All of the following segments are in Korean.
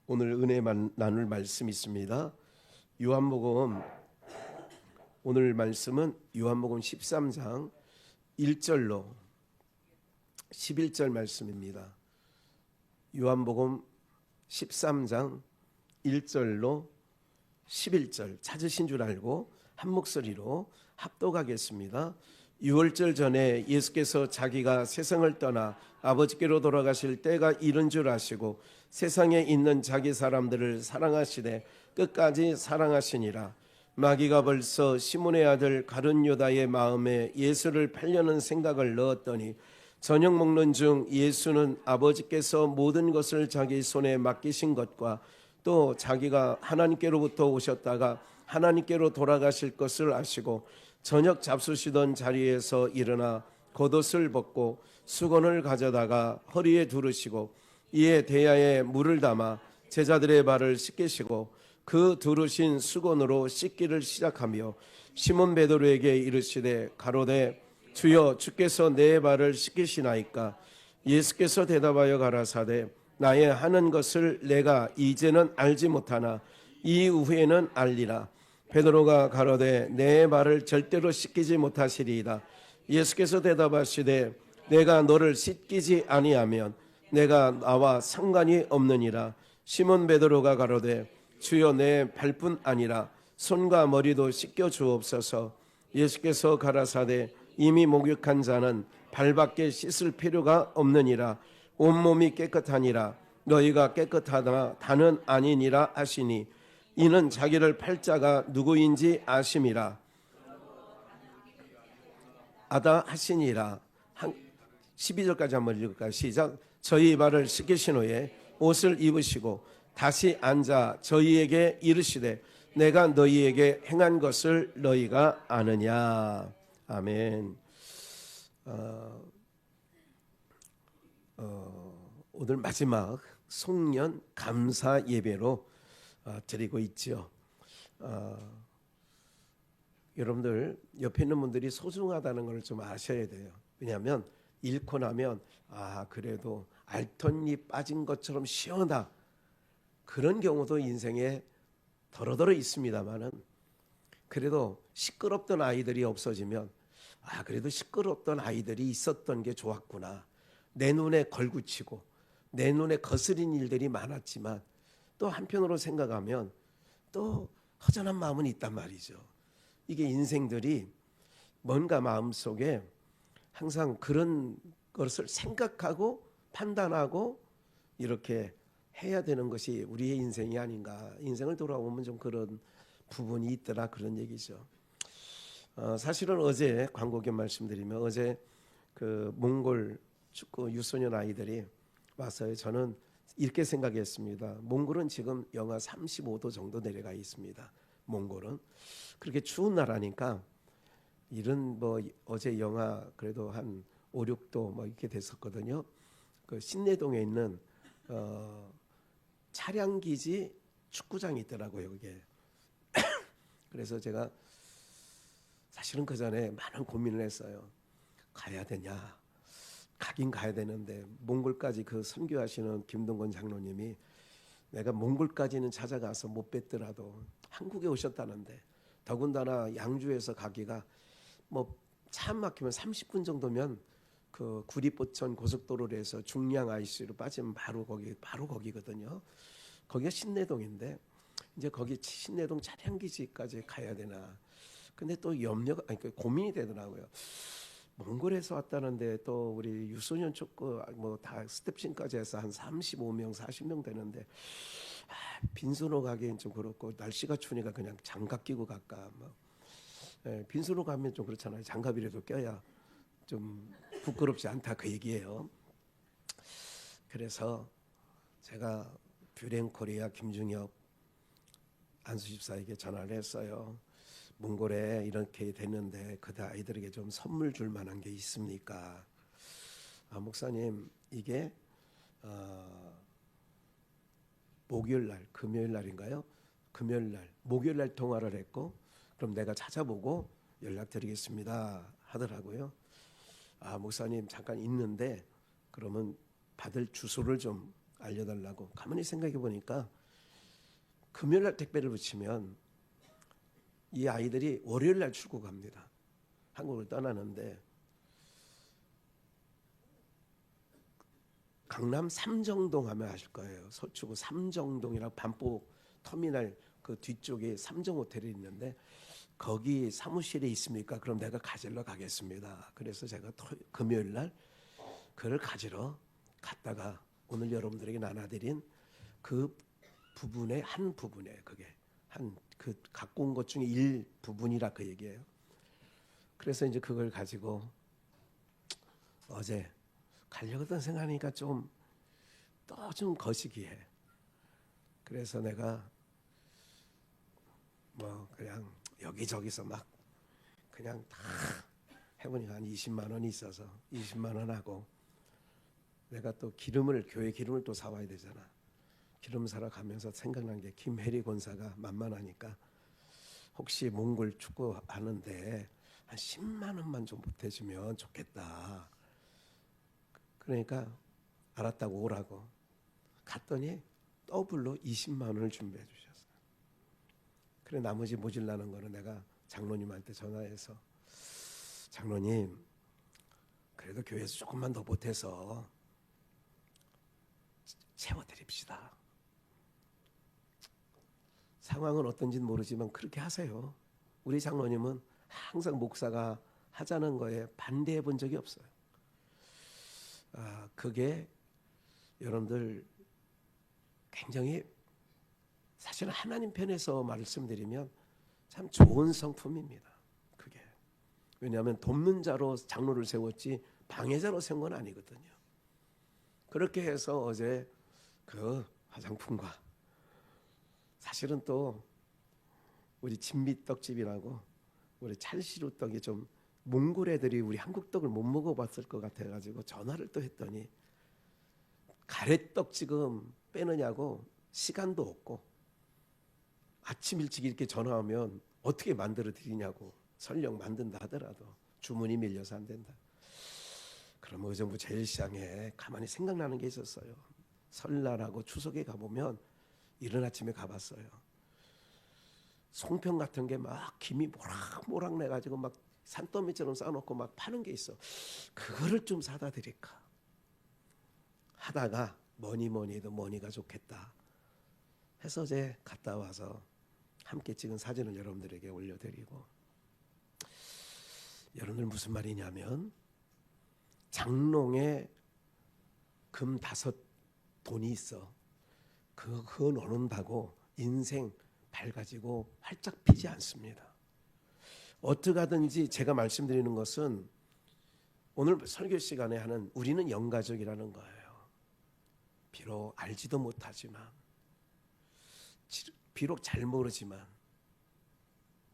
오늘 은혜 나눌 말씀이 있습니다. 요한복음 오늘 말씀은 요한복음 13장 1절로 11절 말씀입니다. 요한복음 13장 1절로 11절 찾으신 줄 알고 한 목소리로 합독하겠습니다. 6월절 전에 예수께서 자기가 세상을 떠나 아버지께로 돌아가실 때가 이른 줄 아시고 세상에 있는 자기 사람들을 사랑하시되 끝까지 사랑하시니라. 마귀가 벌써 시몬의 아들 가룟 유다의 마음에 예수를 팔려는 생각을 넣었더니 저녁 먹는 중 예수는 아버지께서 모든 것을 자기 손에 맡기신 것과 또 자기가 하나님께로부터 오셨다가 하나님께로 돌아가실 것을 아시고 저녁 잡수시던 자리에서 일어나 겉옷을 벗고 수건을 가져다가 허리에 두르시고 이에 대야에 물을 담아 제자들의 발을 씻기시고 그 두르신 수건으로 씻기를 시작하며 시몬 베드로에게 이르시되 가로되 주여 주께서 내 발을 씻기시나이까. 예수께서 대답하여 가라사대 나의 하는 것을 내가 이제는 알지 못하나 이후에는 알리라. 베드로가 가로되 내 발을 절대로 씻기지 못하시리이다. 예수께서 대답하시되 내가 너를 씻기지 아니하면 내가 나와 상관이 없느니라. 시몬 베드로가 가로되 주여 내 발뿐 아니라 손과 머리도 씻겨 주옵소서. 예수께서 가라사대 이미 목욕한 자는 발밖에 씻을 필요가 없느니라. 온몸이 깨끗하니라. 너희가 깨끗하다 다는 아니니라 하시니 이는 자기를 팔 자가 누구인지 아심이라. 아다 하시니라. 12절까지 한번 읽을까요? 시작. 저희 발을 씻기신 후에 옷을 입으시고 다시 앉아 저희에게 이르시되 내가 너희에게 행한 것을 너희가 아느냐. 아멘. 오늘 마지막 송년 감사 예배로 드리고 있죠. 여러분들 옆에 있는 분들이 소중하다는 걸 좀 아셔야 돼요. 왜냐하면 잃고 나면 그래도 알턴이 빠진 것처럼 시원하다, 그런 경우도 인생에 더러더러 있습니다만은 그래도 시끄럽던 아이들이 없어지면 그래도 시끄럽던 아이들이 있었던 게 좋았구나. 내 눈에 걸구치고 내 눈에 거스린 일들이 많았지만 또 한편으로 생각하면 또 허전한 마음은 있단 말이죠. 이게 인생들이 뭔가 마음속에 항상 그런 것을 생각하고 판단하고 이렇게 해야 되는 것이 우리의 인생이 아닌가. 인생을 돌아보면 좀 그런 부분이 있더라, 그런 얘기죠. 사실은 어제 광고견 말씀드리면 어제 그 몽골 축구 유소년 아이들이 와서 저는 이렇게 생각했습니다. 몽골은 지금 영하 35도 정도 내려가 있습니다. 몽골은 그렇게 추운 나라니까 이런 어제 영하 그래도 한 5, 6도 이렇게 됐었거든요. 그 신내동에 있는 차량기지 축구장이 있더라고요, 그게. 그래서 제가 사실은 그 전에 많은 고민을 했어요. 가야 되냐? 가긴 가야 되는데 몽골까지 그 선교하시는 김동건 장로님이 내가 몽골까지는 찾아가서 못 뵀더라도 한국에 오셨다는데 더군다나 양주에서 가기가 차 막히면 30분 정도면 그 구리포천 고속도로로 해서 중량 IC로 빠지면 바로 거기거든요. 거기가 신내동인데 이제 거기 신내동 차량기지까지 가야 되나. 근데 또 고민이 되더라고요. 몽골에서 왔다는데 또 우리 유소년 축구 다 스텝신까지 해서 한 35명 40명 되는데 빈손으로 가기엔 좀 그렇고 날씨가 추우니까 그냥 장갑 끼고 갈까. 빈손으로 가면 좀 그렇잖아요. 장갑이라도 껴야 좀 부끄럽지 않다, 그 얘기예요. 그래서 제가 뷰랭코리아 김중엽 안수집사에게 전화를 했어요. 몽골에 이렇게 됐는데 그 아이들에게 좀 선물 줄 만한 게 있습니까? 목사님, 이게 목요일날 금요일날인가요? 금요일날 목요일날 통화를 했고 그럼 내가 찾아보고 연락드리겠습니다 하더라고요. 목사님 잠깐 있는데 그러면 받을 주소를 좀 알려달라고. 가만히 생각해 보니까 금요일날 택배를 붙이면 이 아이들이 월요일날 출국합니다. 한국을 떠나는데 강남 삼정동 하면 아실 거예요. 서초구 삼정동이라고 반포 터미널 그 뒤쪽에 삼정 호텔이 있는데 거기 사무실에 있습니까? 그럼 내가 가지러 가겠습니다. 그래서 제가 금요일 날 그를 가지러 갔다가 오늘 여러분들에게 나눠드린 그 부분의 한 부분에 그게 한 그 갖고 온 것 중에 일부분이라 그 얘기예요. 그래서 이제 그걸 가지고 어제 가려고 생각하니까 좀 또 좀 거시기해. 그래서 내가 뭐 그냥 여기저기서 막 그냥 다 해보니까 한 20만 원이 있어서 20만 원 하고 내가 또 교회 기름을 또 사와야 되잖아. 기름 사러 가면서 생각난 게 김혜리 권사가 만만하니까 혹시 몽골 축구 하는데 한 10만 원만 좀 보태주면 좋겠다. 그러니까 알았다고 오라고 갔더니 더블로 20만 원을 준비해 주셨어요. 그래 나머지 모질라는 거는 내가 장로님한테 전화해서 장로님 그래도 교회에서 조금만 더 보태서 채워드립시다. 상황은 어떤지는 모르지만 그렇게 하세요. 우리 장로님은 항상 목사가 하자는 거에 반대해 본 적이 없어요. 그게 여러분들 굉장히 사실은 하나님 편에서 말씀드리면 참 좋은 성품입니다. 그게 왜냐하면 돕는 자로 장로를 세웠지 방해자로 세운 건 아니거든요. 그렇게 해서 어제 그 화장품과 사실은 또 우리 진미떡집이라고 우리 찰시루떡이 좀 몽골 애들이 우리 한국 떡을 못 먹어봤을 것 같아가지고 전화를 또 했더니 가래떡 지금 빼느냐고 시간도 없고 아침 일찍 이렇게 전화하면 어떻게 만들어 드리냐고 설령 만든다 하더라도 주문이 밀려서 안 된다. 그럼 의정부 제일시장에 가만히 생각나는 게 있었어요. 설날하고 추석에 가보면 이른 아침에 가봤어요. 송편 같은 게 막 김이 모락모락 내가지고 막 산더미처럼 쌓아놓고 막 파는 게 있어. 그거를 좀 사다 드릴까 하다가 뭐니 해도 뭐니가 좋겠다 해서 이제 갔다 와서 함께 찍은 사진을 여러분들에게 올려드리고 여러분들 무슨 말이냐면 장롱에 금 5돈이 있어. 그거 넣는다고 인생 밝아지고 활짝 피지 않습니다. 어떻게 하든지 제가 말씀드리는 것은 오늘 설교 시간에 하는 우리는 영가족이라는 거예요. 비록 알지도 못하지만 비록 잘 모르지만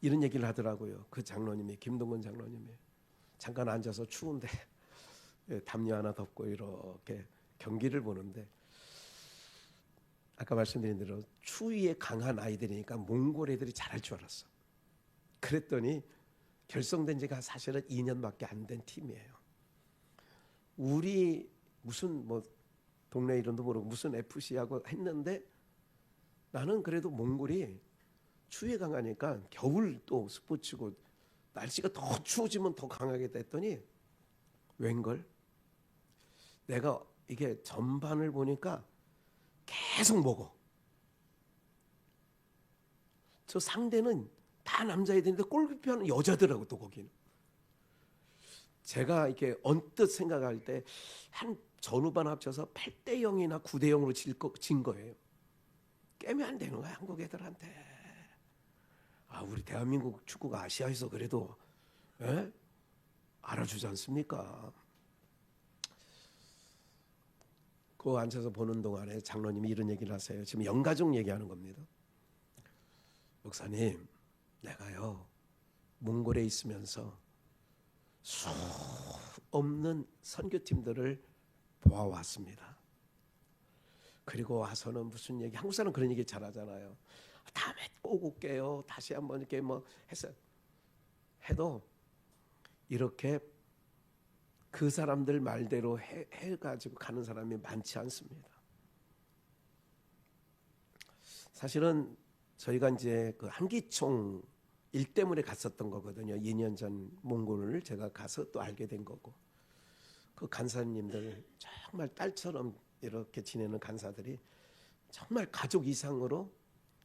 이런 얘기를 하더라고요. 그 장로님이 김동근 장로님이 잠깐 앉아서 추운데 담요 하나 덮고 이렇게 경기를 보는데 아까 말씀드린 대로 추위에 강한 아이들이니까 몽골 애들이 잘할 줄 알았어. 그랬더니 결성된 지가 사실은 2년밖에 안 된 팀이에요. 우리 무슨 뭐 동네 이름도 모르고 무슨 FC하고 했는데 나는 그래도 몽골이 추위에 강하니까 겨울 또 스포츠고 날씨가 더 추워지면 더 강하게 됐더니 웬걸? 내가 이게 전반을 보니까 계속 먹어. 저 상대는 다 남자애들인데 골키퍼는 여자더라고 또 거기는. 제가 이렇게 언뜻 생각할 때 한 전후반 합쳐서 8대 0이나 9대 0으로 진 거예요. 깨면 안 되는 거야 한국 애들한테. 우리 대한민국 축구가 아시아에서 그래도 알아주지 않습니까? 그 앉아서 보는 동안에 장로님이 이런 얘기를 하세요. 지금 영가족 얘기하는 겁니다. 목사님, 내가요 몽골에 있으면서 수 없는 선교팀들을 보아왔습니다. 그리고 와서는 무슨 얘기, 한국 사람 그런 얘기 잘하잖아요. 다음에 꼭 올게요. 다시 한번 이렇게 뭐 해도 이렇게 그 사람들 말대로 해가지고 가는 사람이 많지 않습니다. 사실은 저희가 이제 그 한기총 일 때문에 갔었던 거거든요. 2년 전 몽골을 제가 가서 또 알게 된 거고, 그 간사님들 정말 딸처럼 이렇게 지내는 간사들이 정말 가족 이상으로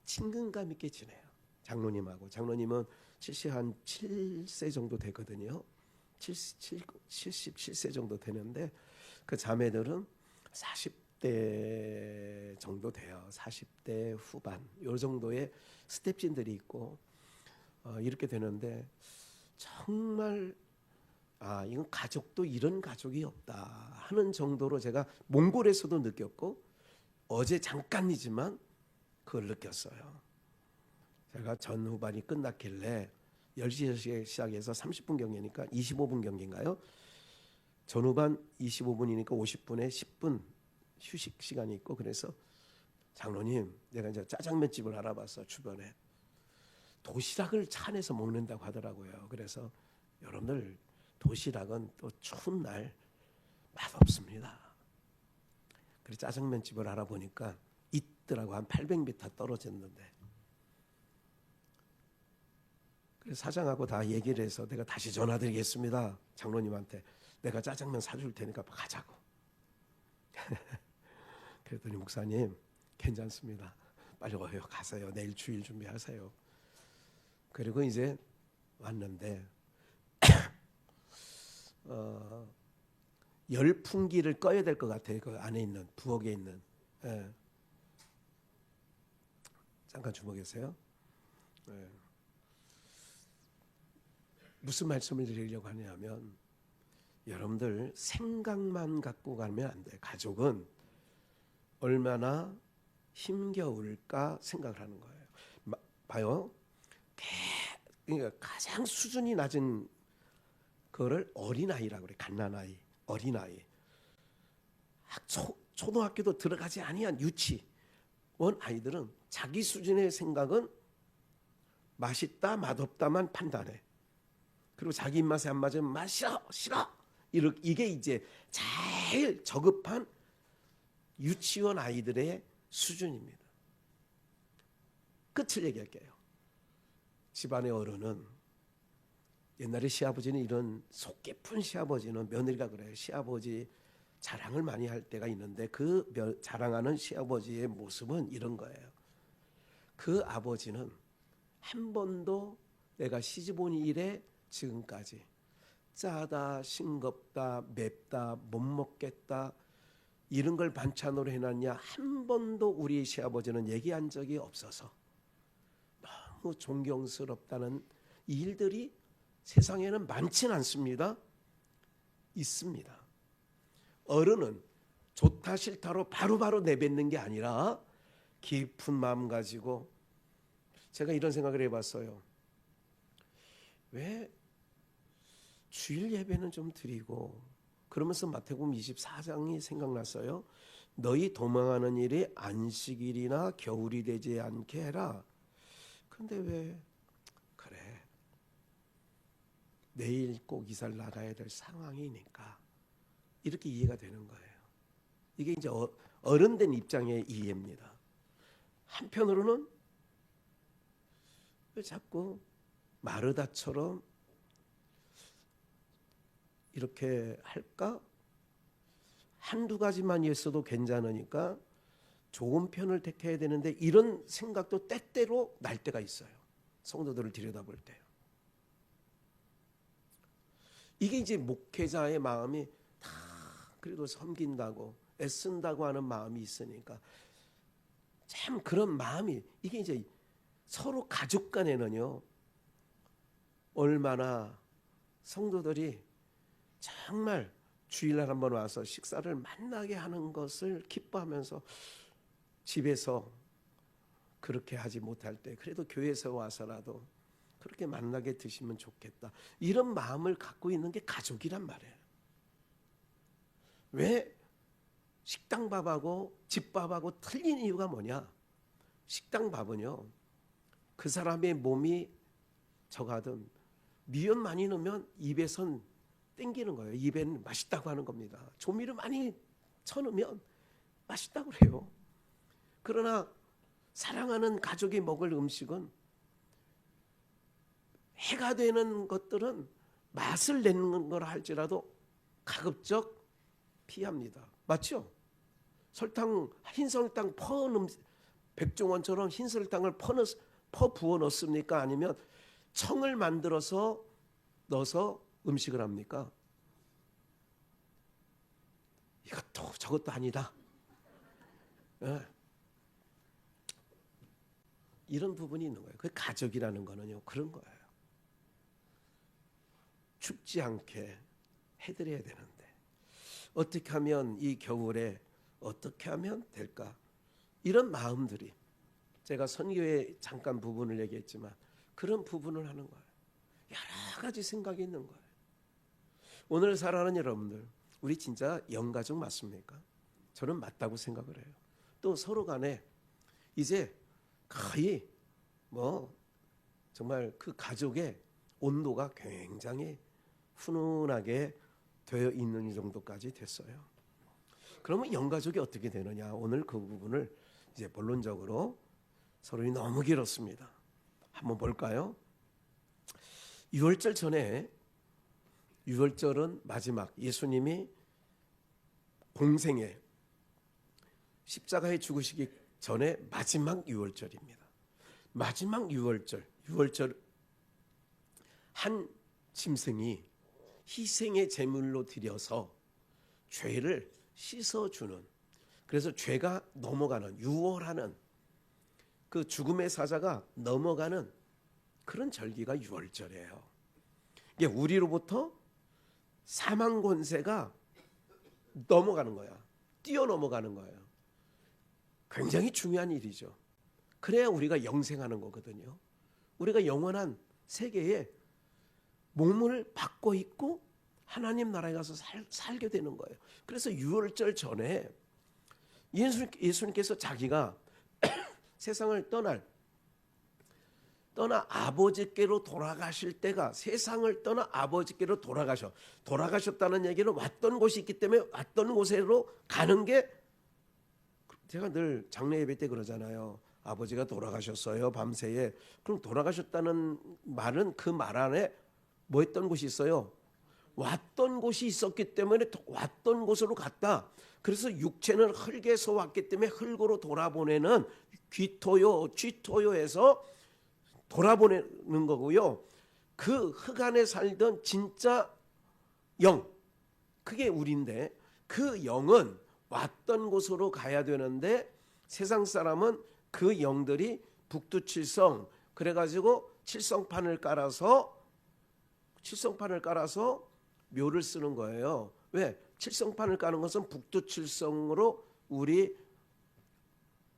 친근감 있게 지내요. 장로님하고. 장로님은 77세 정도 되거든요. 77세 정도 되는데 그 자매들은 40대 정도 돼요. 40대 후반 요 정도의 스텝진들이 있고 이렇게 되는데 정말 이건 가족도 이런 가족이 없다 하는 정도로 제가 몽골에서도 느꼈고 어제 잠깐이지만 그걸 느꼈어요. 제가 전후반이 끝났길래 10시에 시작해서 30분 경기니까 25분 경기인가요? 전후반 25분이니까 50분에 10분 휴식 시간이 있고, 그래서 장로님, 내가 이제 짜장면집을 알아봤어. 주변에 도시락을 차 안에서 먹는다고 하더라고요. 그래서 여러분들 도시락은 또 추운 날 맛없습니다. 그래서 짜장면집을 알아보니까 있더라고. 한 800m 떨어졌는데, 그래서 사장하고 다 얘기를 해서 내가 다시 전화드리겠습니다. 장로님한테 내가 짜장면 사줄 테니까 가자고. 그랬더니 목사님 괜찮습니다. 빨리 와요. 가세요. 내일 주일 준비하세요. 그리고 이제 왔는데 열풍기를 꺼야 될 것 같아요. 그 안에 있는 부엌에 있는. 잠깐 주목하세요. 무슨 말씀을 드리려고 하냐면 여러분들 생각만 갖고 가면 안 돼. 가족은 얼마나 힘겨울까 생각을 하는 거예요. 봐요. 그러니까 가장 수준이 낮은 그거를 어린아이라고 그래. 갓난아이, 어린아이. 초등학교도 들어가지 아니한 유치원 아이들은 자기 수준의 생각은 맛있다 맛없다만 판단해. 그리고 자기 입맛에 안 맞으면 맛 싫어. 이게 이제 제일 저급한 유치원 아이들의 수준입니다. 끝을 얘기할게요. 집안의 어른은, 옛날에 시아버지는 이런 속 깊은 시아버지는, 며느리가 그래요. 시아버지 자랑을 많이 할 때가 있는데 그 자랑하는 시아버지의 모습은 이런 거예요. 그 아버지는 한 번도 내가 시집 온 이래 지금까지 짜다, 싱겁다, 맵다, 못 먹겠다 이런 걸 반찬으로 해놨냐 한 번도 우리 시아버지는 얘기한 적이 없어서 너무 존경스럽다는 일들이 세상에는 많지는 않습니다. 있습니다. 어른은 좋다 싫다로 바로바로 내뱉는 게 아니라 깊은 마음 가지고, 제가 이런 생각을 해봤어요. 왜 주일 예배는 좀 드리고, 그러면서 마태복음 24장이 생각났어요. 너희 도망하는 일이 안식일이나 겨울이 되지 않게 해라. 근데 왜 그래, 내일 꼭 이사를 나가야 될 상황이니까 이렇게 이해가 되는 거예요. 이게 이제 어른된 입장의 이해입니다. 한편으로는 왜 자꾸 마르다처럼 이렇게 할까? 한두 가지만 있어도 괜찮으니까 좋은 편을 택해야 되는데, 이런 생각도 때때로 날 때가 있어요. 성도들을 들여다볼 때. 이게 이제 목회자의 마음이 다 그래도 섬긴다고 애쓴다고 하는 마음이 있으니까, 참 그런 마음이, 이게 이제 서로 가족 간에는요, 얼마나 성도들이 정말 주일날 한번 와서 식사를 만나게 하는 것을 기뻐하면서, 집에서 그렇게 하지 못할 때 그래도 교회에서 와서라도 그렇게 만나게 드시면 좋겠다, 이런 마음을 갖고 있는 게 가족이란 말이에요. 왜 식당 밥하고 집밥하고 틀린 이유가 뭐냐? 식당 밥은요, 그 사람의 몸이 저가든 미연 많이 넣으면 입에선 땡기는 거예요. 입에는 맛있다고 하는 겁니다. 조미료 많이 쳐넣으면 맛있다고 그래요. 그러나 사랑하는 가족이 먹을 음식은 해가 되는 것들은 맛을 내는 거라 할지라도 가급적 피합니다. 맞죠? 설탕, 흰 설탕 퍼 백종원처럼 흰 설탕을 퍼 부어 넣습니까? 아니면 청을 만들어서 넣어서 음식을 합니까? 이것도 저것도 아니다. 예. 이런 부분이 있는 거예요. 그 가족이라는 거는요, 그런 거예요. 춥지 않게 해드려야 되는데 어떻게 하면 이 겨울에 어떻게 하면 될까? 이런 마음들이, 제가 선교에 잠깐 부분을 얘기했지만 그런 부분을 하는 거예요. 여러 가지 생각이 있는 거예요. 오늘 살아가는 여러분들, 우리 진짜 영가족 맞습니까? 저는 맞다고 생각을 해요. 또 서로 간에 이제 거의 정말 그 가족의 온도가 굉장히 훈훈하게 되어 있는 정도까지 됐어요. 그러면 영가족이 어떻게 되느냐? 오늘 그 부분을 이제 본론적으로, 서론이 너무 길었습니다. 한번 볼까요? 유월절 전에, 유월절은 마지막 예수님이 공생에 십자가에 죽으시기 전에 마지막 유월절입니다. 마지막 유월절 한 짐승이 희생의 제물로 드려서 죄를 씻어주는, 그래서 죄가 넘어가는, 유월하는, 그 죽음의 사자가 넘어가는 그런 절기가 유월절이에요. 이게 우리로부터 사망 권세가 넘어가는 거야. 뛰어넘어가는 거예요. 굉장히 중요한 일이죠. 그래야 우리가 영생하는 거거든요. 우리가 영원한 세계에 몸을 받고 있고 하나님 나라에 가서 살게 되는 거예요. 그래서 유월절 전에 예수님께서 자기가 세상을 떠나 아버지께로 돌아가실 때가, 세상을 떠나 아버지께로 돌아가셨다는 얘기는 왔던 곳이 있기 때문에 왔던 곳으로 가는 게, 제가 늘 장례 예배 때 그러잖아요. 아버지가 돌아가셨어요, 밤새에. 그럼 돌아가셨다는 말은 그 말 안에 뭐 했던 곳이 있어요? 왔던 곳이 있었기 때문에 왔던 곳으로 갔다. 그래서 육체는 흙에서 왔기 때문에 흙으로 돌아보내는 쥐토요에서 돌아보내는 거고요. 그 흙 안에 살던 진짜 영, 그게 우리인데, 그 영은 왔던 곳으로 가야 되는데 세상 사람은 그 영들이 북두칠성, 그래가지고 칠성판을 깔아서 묘를 쓰는 거예요. 왜? 칠성판을 까는 것은 북두칠성으로 우리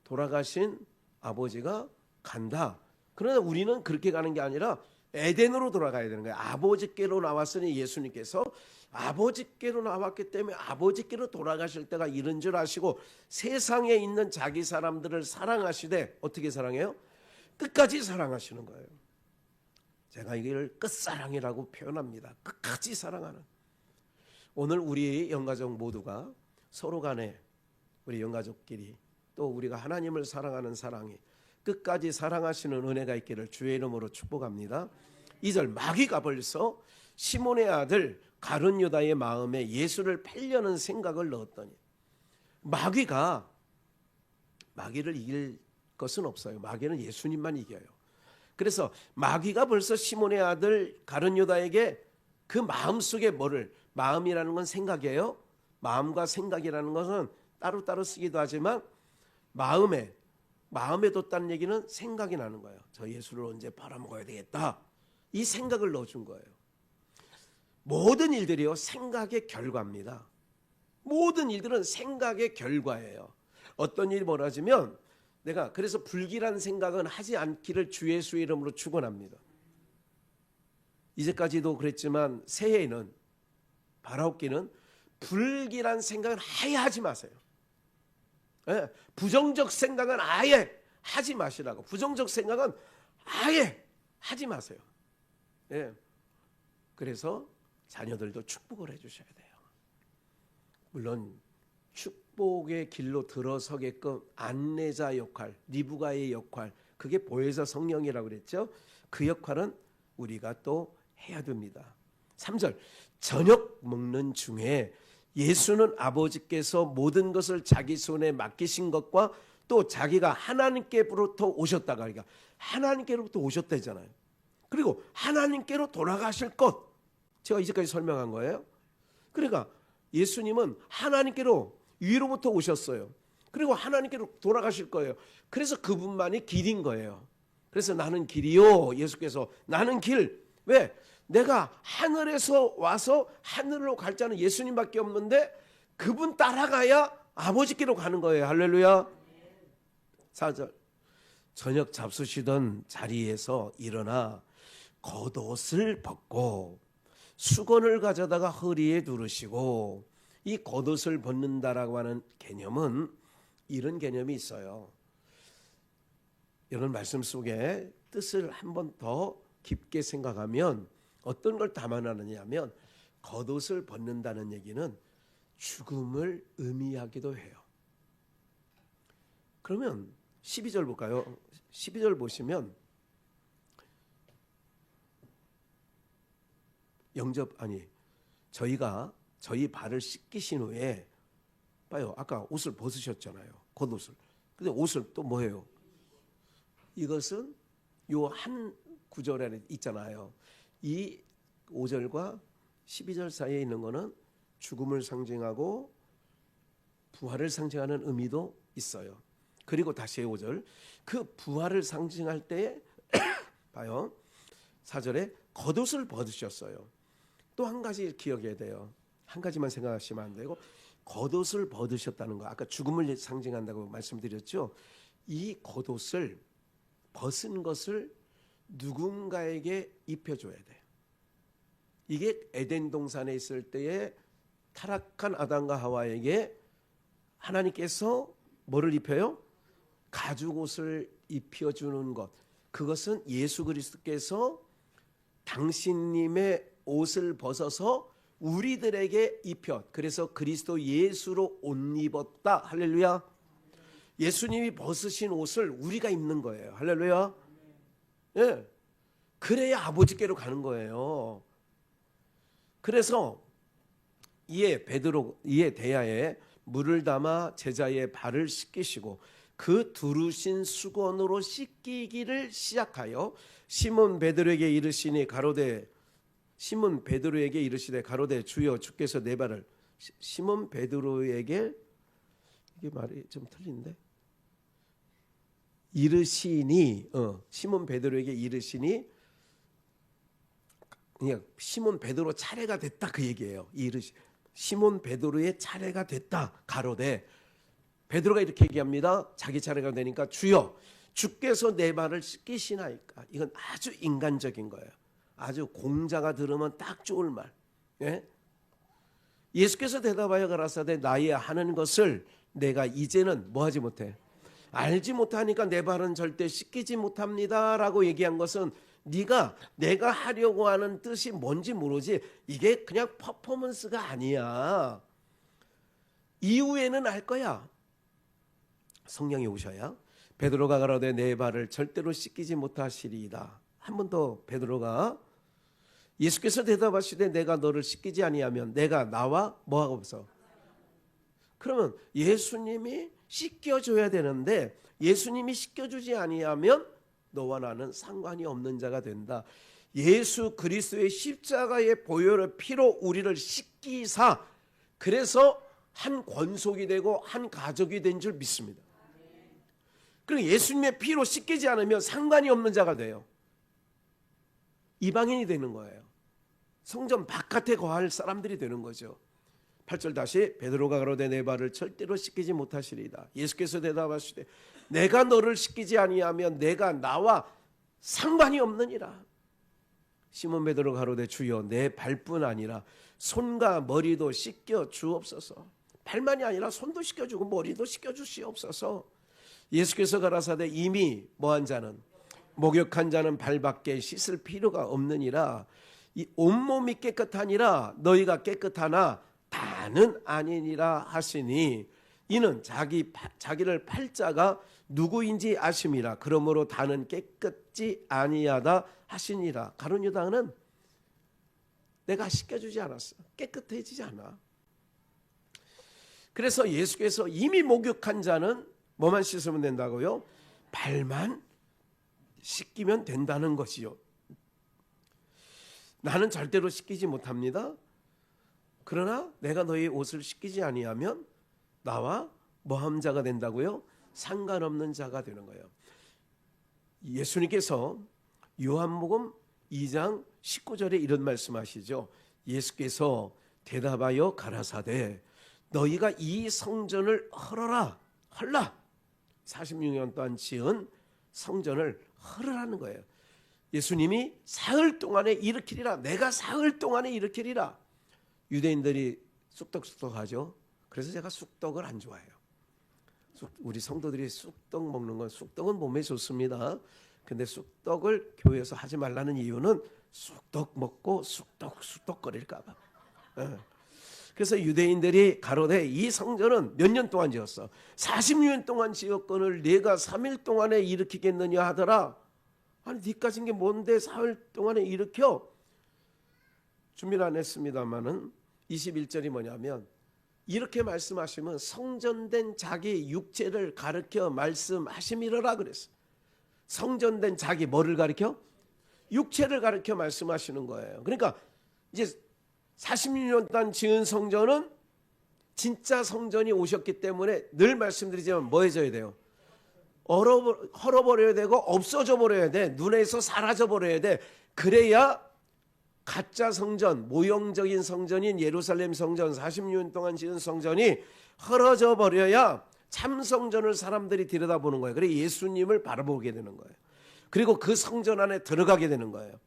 돌아가신 아버지가 간다. 그러나 우리는 그렇게 가는 게 아니라 에덴으로 돌아가야 되는 거예요. 아버지께로 나왔으니 예수님께서 아버지께로 나왔기 때문에 아버지께로 돌아가실 때가 이른 줄 아시고 세상에 있는 자기 사람들을 사랑하시되, 어떻게 사랑해요? 끝까지 사랑하시는 거예요. 제가 이걸 끝사랑이라고 표현합니다. 끝까지 사랑하는. 오늘 우리 영가족 모두가 서로 간에, 우리 영가족끼리, 또 우리가 하나님을 사랑하는 사랑이 끝까지 사랑하시는 은혜가 있기를 주의 이름으로 축복합니다. 2절, 마귀가 벌써 시몬의 아들 가룟 유다의 마음에 예수를 팔려는 생각을 넣었더니, 마귀를 이길 것은 없어요. 마귀는 예수님만 이겨요. 그래서 마귀가 벌써 시몬의 아들 가룟 유다에게 그 마음속에 마음이라는 건 생각이에요. 마음과 생각이라는 것은 따로따로 쓰기도 하지만 마음에 뒀다는 얘기는 생각이 나는 거예요. 저 예수를 언제 팔아먹어야 되겠다. 이 생각을 넣어준 거예요. 모든 일들이요, 생각의 결과입니다. 모든 일들은 생각의 결과예요. 어떤 일이 벌어지면 내가, 그래서 불길한 생각은 하지 않기를 주 예수의 이름으로 축원합니다. 이제까지도 그랬지만 새해에는, 바라옵기는 불길한 생각은 아예 하지 마세요. 예, 부정적 생각은 아예 하지 마시라고. 부정적 생각은 아예 하지 마세요. 예, 그래서 자녀들도 축복을 해주셔야 돼요. 물론 축복의 길로 들어서게끔 안내자 역할, 리브가의 역할, 그게 보혜사 성령이라고 그랬죠. 그 역할은 우리가 또 해야 됩니다. 3절, 저녁 먹는 중에 예수는 아버지께서 모든 것을 자기 손에 맡기신 것과 또 자기가 하나님께로부터 오셨다가, 그러니까 하나님께로부터 오셨다잖아요. 그리고 하나님께로 돌아가실 것, 제가 이제까지 설명한 거예요. 그러니까 예수님은 하나님께로 위로부터 오셨어요. 그리고 하나님께로 돌아가실 거예요. 그래서 그분만이 길인 거예요. 그래서 나는 길이요, 예수께서 나는 길. 왜? 내가 하늘에서 와서 하늘로 갈 자는 예수님밖에 없는데 그분 따라가야 아버지께로 가는 거예요. 할렐루야. 4절, 저녁 잡수시던 자리에서 일어나 겉옷을 벗고 수건을 가져다가 허리에 두르시고, 이 겉옷을 벗는다라고 하는 개념은 이런 개념이 있어요. 이런 말씀 속에 뜻을 한 번 더 깊게 생각하면 어떤 걸 담아내느냐 하면, 겉옷을 벗는다는 얘기는 죽음을 의미하기도 해요. 그러면 12절 볼까요? 12절 보시면 저희 발을 씻기신 후에 봐요. 아까 옷을 벗으셨잖아요. 겉옷을. 근데 옷을 또 뭐예요? 이것은 요 한 구절에 있잖아요. 이 5절과 12절 사이에 있는 거는 죽음을 상징하고 부활을 상징하는 의미도 있어요. 그리고 다시 5절, 그 부활을 상징할 때 봐요. 4절에 겉옷을 벗으셨어요. 또 한 가지 기억해야 돼요. 한 가지만 생각하시면 안 되고, 겉옷을 벗으셨다는 거, 아까 죽음을 상징한다고 말씀드렸죠. 이 겉옷을 벗은 것을 누군가에게 입혀줘야 돼요. 이게 에덴 동산에 있을 때에 타락한 아담과 하와에게 하나님께서 뭐를 입혀요? 가죽옷을 입혀주는 것. 그것은 예수 그리스도께서 당신님의 옷을 벗어서 우리들에게 입혀, 그래서 그리스도 예수로 옷 입었다. 할렐루야. 예수님이 벗으신 옷을 우리가 입는 거예요. 할렐루야. 예. 그래야 아버지께로 가는 거예요. 그래서 이에 대야에 물을 담아 제자의 발을 씻기시고 그 두르신 수건으로 씻기기를 시작하여 시몬 베드로에게 이르시되 가로되 주여 주께서 내 발을, 시몬 베드로에게, 이게 말이 좀 틀린데, 시몬 베드로에게 이르시니, 그냥 시몬 베드로 차례가 됐다 그 얘기예요. 시몬 베드로의 차례가 됐다. 가로되, 베드로가 이렇게 얘기합니다. 자기 차례가 되니까 주여 주께서 내 발을 씻기시나이까. 이건 아주 인간적인 거예요. 아주 공자가 들으면 딱 좋을 말. 예? 예수께서 대답하여 가라사대 나의 하는 것을 내가 이제는 뭐하지 못해? 알지 못하니까 내 발은 절대 씻기지 못합니다 라고 얘기한 것은, 내가 하려고 하는 뜻이 뭔지 모르지 이게 그냥 퍼포먼스가 아니야. 이후에는 알 거야. 성령이 오셔야. 베드로가 가로되 내 발을 절대로 씻기지 못하시리이다. 한 번 더 베드로가, 예수께서 대답하시되 내가 너를 씻기지 아니하면 내가 나와 뭐하고서. 그러면 예수님이 씻겨줘야 되는데 예수님이 씻겨주지 아니하면 너와 나는 상관이 없는 자가 된다. 예수 그리스도의 십자가의 보혈의 피로 우리를 씻기사, 그래서 한 권속이 되고 한 가족이 된 줄 믿습니다. 그리고 예수님의 피로 씻기지 않으면 상관이 없는 자가 돼요. 이방인이 되는 거예요. 성전 바깥에 거할 사람들이 되는 거죠. 8절 다시, 베드로가 가로되 내 발을 절대로 씻기지 못하시리이다. 예수께서 대답하시되 내가 너를 씻기지 아니하면 내가 나와 상관이 없느니라. 시몬 베드로가 가로되 주여 내 발뿐 아니라 손과 머리도 씻겨 주옵소서. 발만이 아니라 손도 씻겨주고 머리도 씻겨주시옵소서. 예수께서 가라사대 이미 뭐한 자는, 목욕한 자는 발밖에 씻을 필요가 없느니라. 이 온몸이 깨끗하니라 너희가 깨끗하나 다는 아니니라 하시니, 이는 자기를 팔 자가 누구인지 아심이라. 그러므로 다는 깨끗지 아니하다 하시니라. 가룟 유다는 내가 씻겨주지 않았어. 깨끗해지지 않아. 그래서 예수께서 이미 목욕한 자는 뭐만 씻으면 된다고요? 발만 씻기면 된다는 것이요. 나는 절대로 씻기지 못합니다. 그러나 내가 너희 옷을 씻기지 아니하면 나와 뭐한 자가 된다고요? 상관없는 자가 되는 거예요. 예수님께서 요한복음 2장 19절에 이런 말씀하시죠. 예수께서 대답하여 가라사대 너희가 이 성전을 헐어라. 46년 동안 지은 성전을 헐으라는 거예요. 예수님이 사흘 동안에 일으키리라. 내가 사흘 동안에 일으키리라. 유대인들이 쑥떡쑥떡하죠. 그래서 제가 쑥떡을 안 좋아해요. 우리 성도들이 쑥떡 먹는 건, 쑥떡은 몸에 좋습니다. 근데 쑥떡을 교회에서 하지 말라는 이유는 쑥떡 먹고 쑥떡거릴까 봐. 그래서 유대인들이 가로되 이 성전은 몇 년 동안 지었어? 40년 동안 지었거늘 네가 3일 동안에 일으키겠느냐 하더라. 아니 네가 진 게 뭔데 4일 동안에 일으켜? 준비를 안 했습니다마는 21절이 뭐냐면 이렇게 말씀하시면 성전된 자기 육체를 가르쳐 말씀하심이러라 그랬어요. 성전된 자기 뭐를 가르쳐? 육체를 가르쳐 말씀하시는 거예요. 그러니까 이제 46년 동안 지은 성전은 진짜 성전이 오셨기 때문에 늘 말씀드리지만 뭐 해줘야 돼요? 헐어버려야 되고 없어져 버려야 돼. 눈에서 사라져 버려야 돼. 그래야 가짜 성전, 모형적인 성전인 예루살렘 성전, 46년 동안 지은 성전이 헐어져 버려야 참 성전을 사람들이 들여다보는 거예요. 그래서 예수님을 바라보게 되는 거예요. 그리고 그 성전 안에 들어가게 되는 거예요.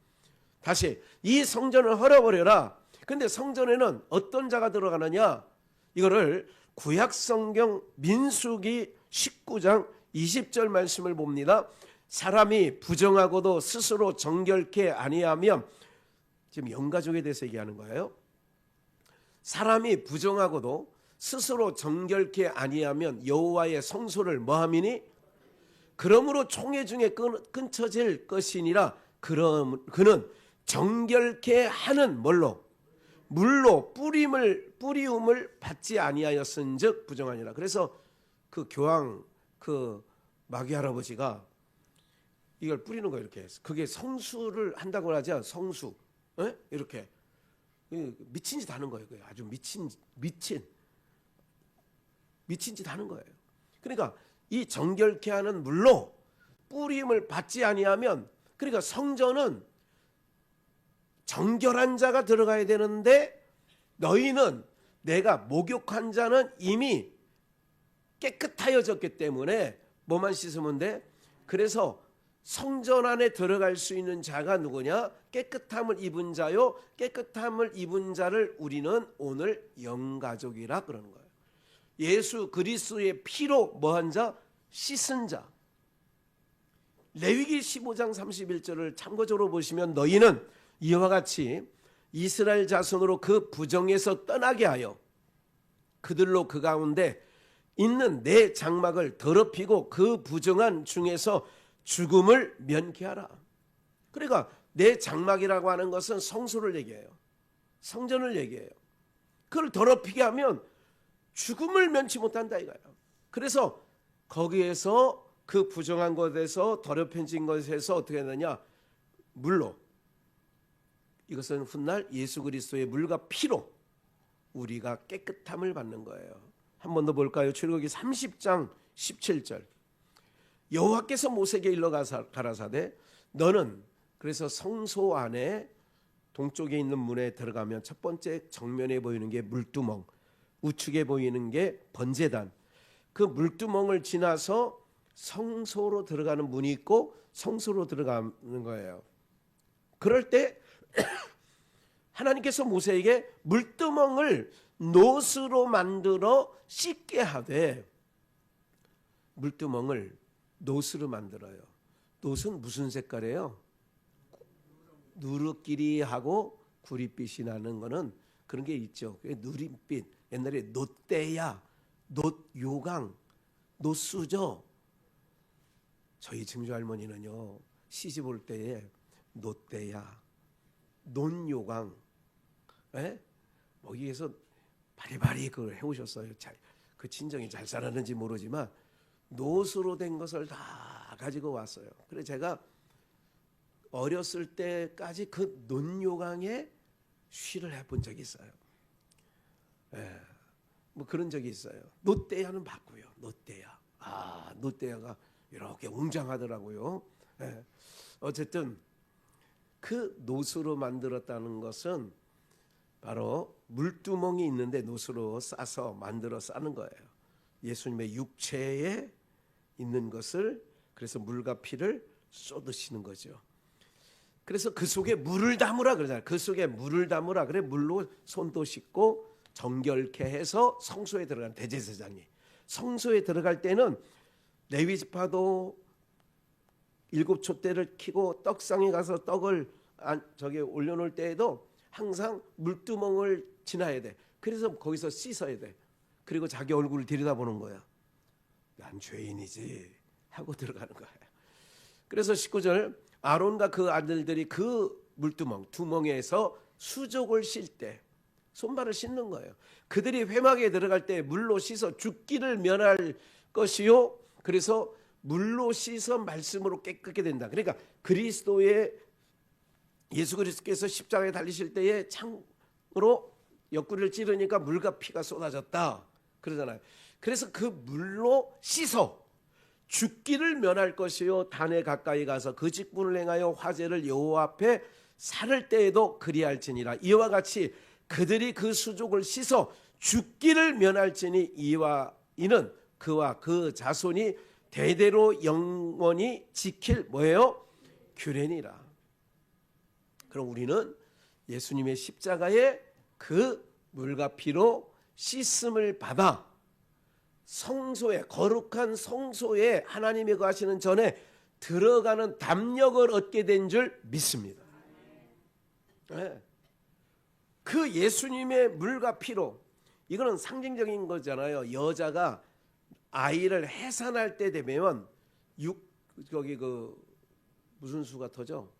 다시 이 성전을 헐어버려라. 근데 성전에는 어떤 자가 들어가느냐? 이거를 구약성경 민수기 19장 20절 말씀을 봅니다. 사람이 부정하고도 스스로 정결케 아니하면, 지금 영가족에 대해서 얘기하는 거예요. 사람이 부정하고도 스스로 정결케 아니하면 여호와의 성소를 뭐함이니? 그러므로 총회 중에 끊쳐질 것이니라. 그는 정결케 하는 뭘로? 물로 뿌리움을 받지 아니하였은즉 부정하니라. 그래서 그 교황 그 마귀 할아버지가 이걸 뿌리는 거예요. 이렇게 해서 그게 성수를 한다고 하죠. 성수. 에? 이렇게 미친 짓 하는 거예요. 아주 미친 짓 하는 거예요. 그러니까 이 정결케 하는 물로 뿌림을 받지 아니하면, 그러니까 성전은 정결한 자가 들어가야 되는데 너희는, 내가 목욕한 자는 이미 깨끗하여졌기 때문에 뭐만 씻으면 돼? 그래서 성전 안에 들어갈 수 있는 자가 누구냐? 깨끗함을 입은 자요. 깨끗함을 입은 자를 우리는 오늘 영가족이라 그러는 거예요. 예수 그리스도의 피로 뭐한 자? 씻은 자. 레위기 15장 31절을 참고적으로 보시면 너희는 이와 같이 이스라엘 자손으로 그 부정에서 떠나게 하여 그들로 그 가운데 있는 내 장막을 더럽히고 그 부정한 중에서 죽음을 면케하라. 그러니까 내 장막이라고 하는 것은 성소를 얘기해요. 성전을 얘기해요. 그걸 더럽히게 하면 죽음을 면치 못한다 이거예요. 그래서 거기에서 그 부정한 것에서 더럽혀진 것에서 어떻게 하느냐? 물로. 이것은 훗날 예수 그리스도의 물과 피로 우리가 깨끗함을 받는 거예요. 한 번 더 볼까요? 출애굽기 30장 17절. 여호와께서 모세에게 일러 가라사대 너는, 그래서 성소 안에 동쪽에 있는 문에 들어가면 첫 번째 정면에 보이는 게 물두멍, 우측에 보이는 게 번제단. 그 물두멍을 지나서 성소로 들어가는 문이 있고 성소로 들어가는 거예요. 그럴 때 하나님께서 모세에게 물두멍을 노스로 만들어 씻게 하되, 물두멍을 노스로 만들어요. 노스는 무슨 색깔이에요? 누르끼리하고 구릿빛이 나는 거는 그런 게 있죠. 누린빛. 옛날에 노떼야, 놋요강, 놋수저. 저희 증조 할머니는요 시집 올 때에 놋대야, 논요강, 거기에서 바리바리 그걸 해오셨어요. 그 친정이 잘 살았는지 모르지만 놋으로 된 것을 다 가지고 왔어요. 그래서 제가 어렸을 때까지 그 논요강에 쉬를 해본 적이 있어요. 뭐 그런 적이 있어요. 놋대야는 봤고요. 놋대야. 놋대야가 이렇게 웅장하더라고요. 어쨌든 그 놋으로 만들었다는 것은 바로 물두멍이 있는데 놋으로 싸서 만들어 싸는 거예요. 예수님의 육체에 있는 것을, 그래서 물과 피를 쏟으시는 거죠. 그래서 그 속에 물을 담으라 그러잖아요. 그 속에 물을 담으라. 그래 물로 손도 씻고 정결케 해서 성소에 들어가는 대제사장이, 성소에 들어갈 때는 레위 지파도 7촛대를 켜고 떡상에 가서 떡을 저기 올려놓을 때에도 항상 물두멍을 지나야 돼. 그래서 거기서 씻어야 돼. 그리고 자기 얼굴을 들여다보는 거야. 난 죄인이지 하고 들어가는 거야. 그래서 19절, 아론과 그 아들들이 그 물두멍, 두멍에서 수족을 쉴 때 손발을 씻는 거예요. 그들이 회막에 들어갈 때 물로 씻어 죽기를 면할 것이요, 그래서 물로 씻어 말씀으로 깨끗게 된다. 그러니까 그리스도의, 예수 그리스도께서 십자가에 달리실 때에 창으로 옆구리를 찌르니까 물과 피가 쏟아졌다 그러잖아요. 그래서 그 물로 씻어 죽기를 면할 것이요, 단에 가까이 가서 그 직분을 행하여 화제를 여호와 앞에 살을 때에도 그리할지니라. 이와 같이 그들이 그 수족을 씻어 죽기를 면할지니 이는 그와 그 자손이 대대로 영원히 지킬 뭐예요? 규례니라. 그럼 우리는 예수님의 십자가에 그 물과 피로 씻음을 받아 성소에, 거룩한 성소에 하나님이 거하시는 전에 들어가는 담력을 얻게 된 줄 믿습니다. 그 예수님의 물과 피로, 이거는 상징적인 거잖아요. 여자가 아이를 해산할 때 되면 거기 그 무슨 수가 터져?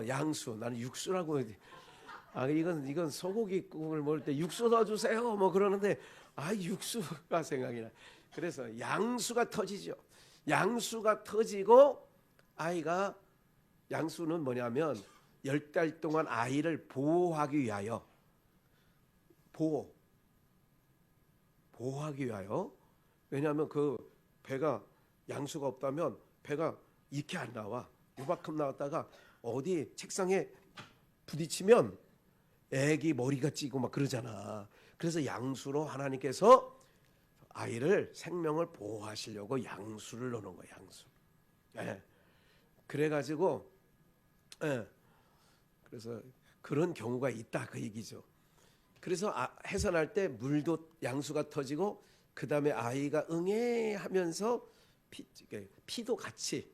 양수. 나는 육수라고. 이건 소고기 국을 먹을 때 육수 넣어주세요 뭐 그러는데 육수가 생각이 나. 그래서 양수가 터지죠. 양수가 터지고 아이가, 양수는 뭐냐면 10달 동안 아이를 보호하기 위하여, 보호하기 위하여. 왜냐하면 그 배가, 양수가 없다면 배가 이렇게 안 나와. 요만큼 나왔다가 어디 책상에 부딪히면 애기 머리가 찌고 막 그러잖아. 그래서 양수로 하나님께서 아이를, 생명을 보호하시려고 양수를 넣는 거야. 양수. 그래가지고 그래서 그런 경우가 있다 그 얘기죠. 그래서 해산할 때 물도 양수가 터지고 그 다음에 아이가 응애하면서 피도 같이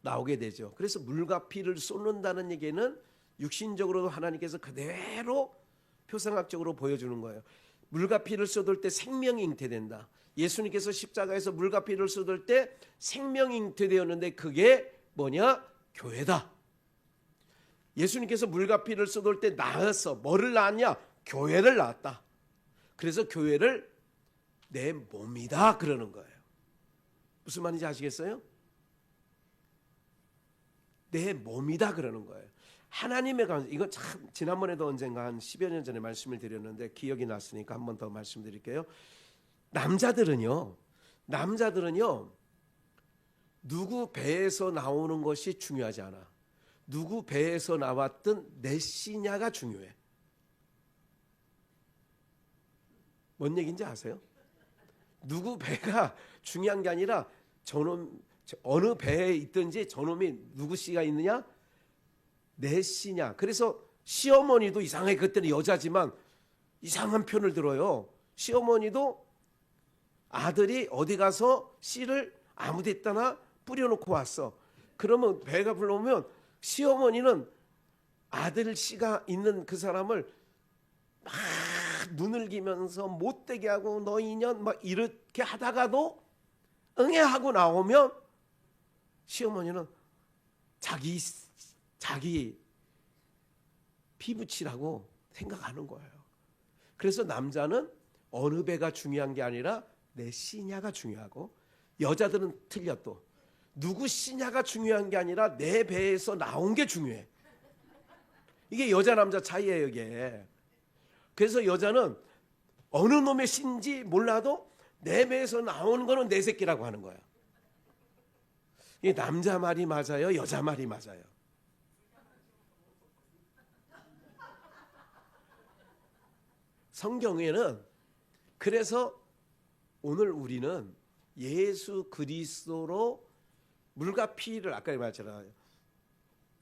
나오게 되죠. 그래서 물과 피를 쏟는다는 얘기는 육신적으로도 하나님께서 그대로 표상학적으로 보여주는 거예요. 물과 피를 쏟을 때 생명이 잉태된다. 예수님께서 십자가에서 물과 피를 쏟을 때 생명이 잉태되었는데 그게 뭐냐? 교회다. 예수님께서 물과 피를 쏟을 때 낳았어. 뭐를 낳았냐? 교회를 낳았다. 그래서 교회를 내 몸이다 그러는 거예요. 무슨 말인지 아시겠어요? 내 몸이다 그러는 거예요. 하나님의 관계, 이건 참 지난번에도 언젠가 한 10여 년 전에 말씀을 드렸는데 기억이 났으니까 한 번 더 말씀드릴게요. 남자들은요 누구 배에서 나오는 것이 중요하지 않아. 누구 배에서 나왔든 내 씨냐가 중요해. 뭔 얘기인지 아세요? 누구 배가 중요한 게 아니라 저놈 어느 배에 있든지 저놈이 누구 씨가 있느냐? 내 씨냐. 그래서 시어머니도 이상하게, 그때는 여자지만 이상한 편을 들어요. 시어머니도 아들이 어디 가서 씨를 아무 데다나 뿌려놓고 왔어. 그러면 배가 불러오면 시어머니는 아들 씨가 있는 그 사람을 막 눈을 기면서 못되게 하고 너 인연 막 이렇게 하다가도 응애하고 나오면 시어머니는 자기 피부치라고 생각하는 거예요. 그래서 남자는 어느 배가 중요한 게 아니라 내 씨냐가 중요하고, 여자들은 틀려. 또 누구 씨냐가 중요한 게 아니라 내 배에서 나온 게 중요해. 이게 여자 남자 차이예요, 이게. 그래서 여자는 어느 놈의 씨인지 몰라도 내 배에서 나오는 거는 내 새끼라고 하는 거야. 이게 남자 말이 맞아요, 여자 말이 맞아요? 성경에는 그래서 오늘 우리는 예수 그리스도로 물과 피를, 아까 말했잖아요.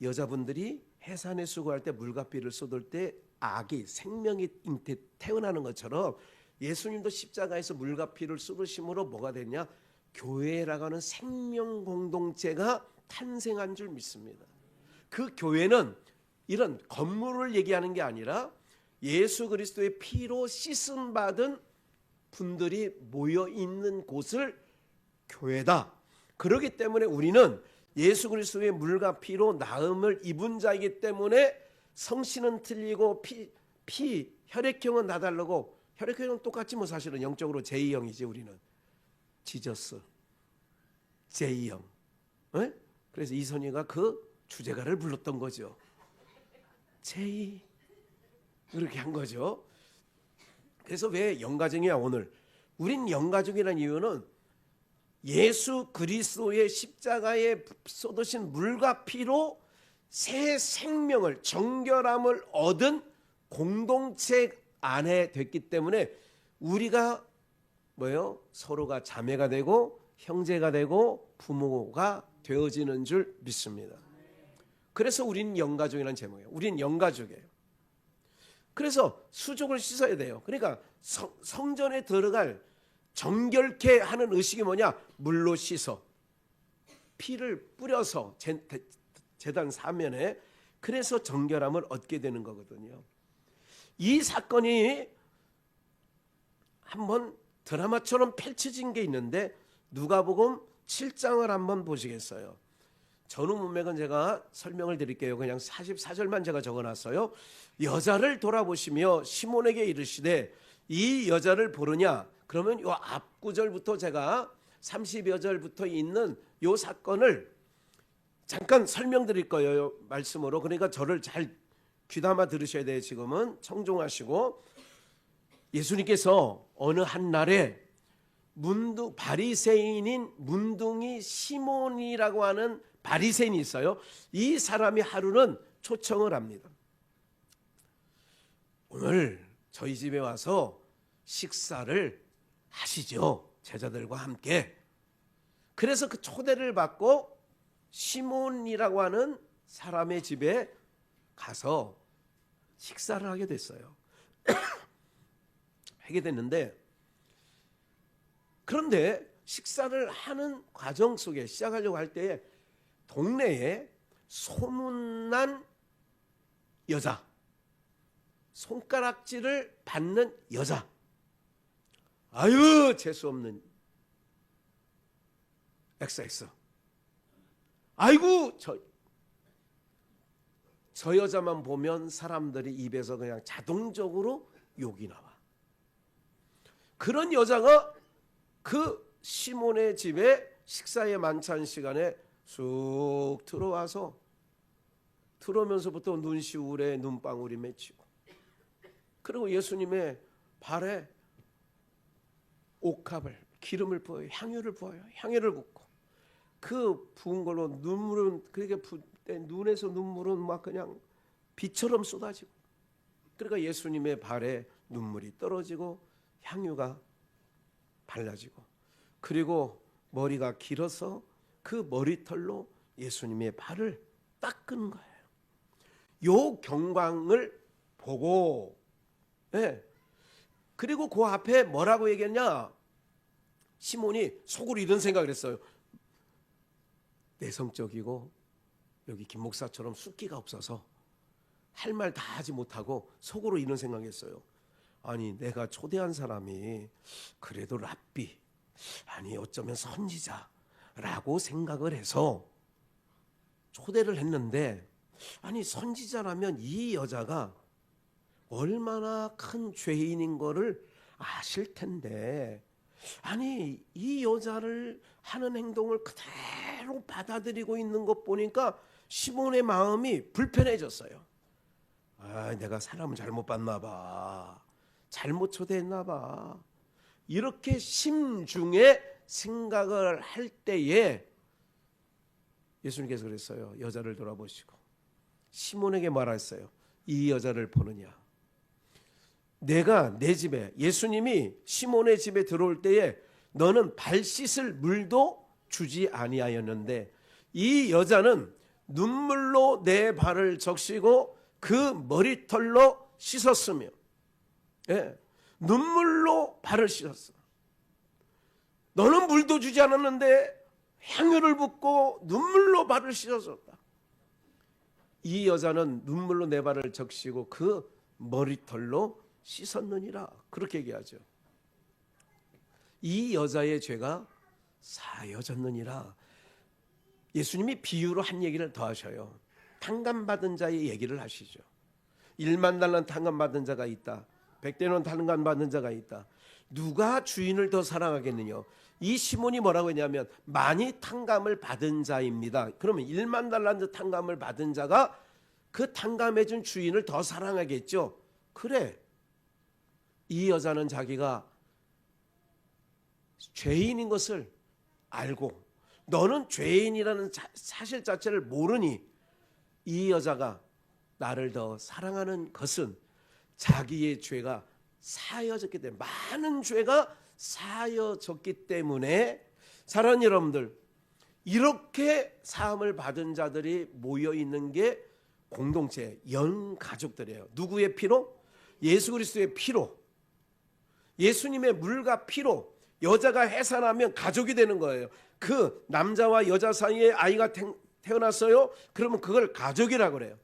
여자분들이 해산에 수고할 때 물과 피를 쏟을 때 아기, 생명이 태어나는 것처럼 예수님도 십자가에서 물과 피를 쏟으심으로 뭐가 됐냐? 교회라고 하는 생명 공동체가 탄생한 줄 믿습니다. 그 교회는 이런 건물을 얘기하는 게 아니라 예수 그리스도의 피로 씻음 받은 분들이 모여 있는 곳을 교회다. 그렇기 때문에 우리는 예수 그리스도의 물과 피로 나음을 입은 자이기 때문에 성씨는 틀리고 혈액형은 나다르고, 혈액형은 똑같지 뭐. 사실은 영적으로 J형이지. 우리는 지저스 J형. 그래서 이선희가 그 주제가를 불렀던 거죠. J, 그렇게 한 거죠. 그래서 왜 영가정이야 오늘? 우린 영가족이라는 이유는 예수 그리스도의 십자가에 쏟으신 물과 피로 새 생명을, 정결함을 얻은 공동체 안에 됐기 때문에 우리가 뭐예요? 서로가 자매가 되고 형제가 되고 부모가 되어지는 줄 믿습니다. 그래서 우린 영가족이라는 제목이에요. 우린 영가족이에요. 그래서 수족을 씻어야 돼요. 그러니까 성전에 들어갈 정결케 하는 의식이 뭐냐? 물로 씻어 피를 뿌려서 제단 사면에, 그래서 정결함을 얻게 되는 거거든요. 이 사건이 한번 드라마처럼 펼쳐진 게 있는데 누가복음 7장을 한번 보시겠어요? 전후 문맥은 제가 설명을 드릴게요. 그냥 44절만 제가 적어놨어요. 여자를 돌아보시며 시몬에게 이르시되 이 여자를 보느냐? 그러면 요 앞구절부터 제가 30여 절부터 있는 요 사건을 잠깐 설명드릴 거예요, 말씀으로. 그러니까 저를 잘 귀담아 들으셔야 돼요. 지금은 청종하시고, 예수님께서 어느 한 날에 바리새인인 문둥이 시몬이라고 하는 바리새인이 있어요. 이 사람이 하루는 초청을 합니다. 오늘 저희 집에 와서 식사를 하시죠, 제자들과 함께. 그래서 그 초대를 받고 시몬이라고 하는 사람의 집에 가서 식사를 하게 됐어요. 하게 됐는데, 그런데 식사를 하는 과정 속에, 시작하려고 할 때에 동네에 소문난 여자, 손가락질을 받는 여자, 아유 재수없는 XX, 아이고 저 여자만 보면 사람들이 입에서 그냥 자동적으로 욕이 나와. 그런 여자가 그 시몬의 집에 식사의 만찬 시간에 쑥 들어오면서부터 눈시울에 눈방울이 맺히고, 그리고 예수님의 발에 옥합을, 기름을 부어요. 향유를 부어요. 향유를 붓고, 그 부은 걸로 눈물은, 그렇게 부을 때 눈에서 눈물은 막 그냥 비처럼 쏟아지고, 그러니까 예수님의 발에 눈물이 떨어지고 향유가 발라지고, 그리고 머리가 길어서 그 머리털로 예수님의 발을 닦은 거예요. 요 경광을 보고, 그리고 그 앞에 뭐라고 얘기했냐? 시몬이 속으로 이런 생각을 했어요. 내성적이고 여기 김 목사처럼 숫기가 없어서 할 말 다 하지 못하고 속으로 이런 생각을 했어요. 아니 내가 초대한 사람이 그래도 랍비, 아니 어쩌면 선지자라고 생각을 해서 초대를 했는데, 아니 선지자라면 이 여자가 얼마나 큰 죄인인 거를 아실 텐데, 아니 이 여자를 하는 행동을 그대로 받아들이고 있는 것 보니까 시몬의 마음이 불편해졌어요. 아, 내가 사람을 잘못 봤나 봐, 잘못 초대했나 봐, 이렇게 심중에 생각을 할 때에 예수님께서 그랬어요. 여자를 돌아보시고 시몬에게 말했어요. 이 여자를 보느냐? 내가 내 집에, 예수님이 시몬의 집에 들어올 때에 너는 발 씻을 물도 주지 아니하였는데 이 여자는 눈물로 내 발을 적시고 그 머리털로 씻었으며, 예, 눈물로 발을 씻었어. 너는 물도 주지 않았는데 향유를 붓고 눈물로 발을 씻었다. 이 여자는 눈물로 내 발을 적시고 그 머리털로 씻었느니라, 그렇게 얘기하죠. 이 여자의 죄가 사여졌느니라. 예수님이 비유로 한 얘기를 더 하셔요. 탕감받은 자의 얘기를 하시죠. 1만 달란 탕감받은 자가 있다, 100대는 탕감받은 자가 있다. 누가 주인을 더 사랑하겠느냐? 이 시몬이 뭐라고 했냐면 많이 탕감을 받은 자입니다. 그러면 1만 달란트 탕감을 받은 자가 그 탕감해 준 주인을 더 사랑하겠죠. 그래, 이 여자는 자기가 죄인인 것을 알고 너는 죄인이라는 사실 자체를 모르니 이 여자가 나를 더 사랑하는 것은 자기의 죄가 사여졌기 때문에, 많은 죄가 사여졌기 때문에. 사랑하는 여러분들, 이렇게 사함을 받은 자들이 모여 있는 게 공동체, 영가족들이에요. 누구의 피로? 예수 그리스도의 피로, 예수님의 물과 피로. 여자가 해산하면 가족이 되는 거예요. 그 남자와 여자 사이에 아이가 태어났어요. 그러면 그걸 가족이라고 그래요.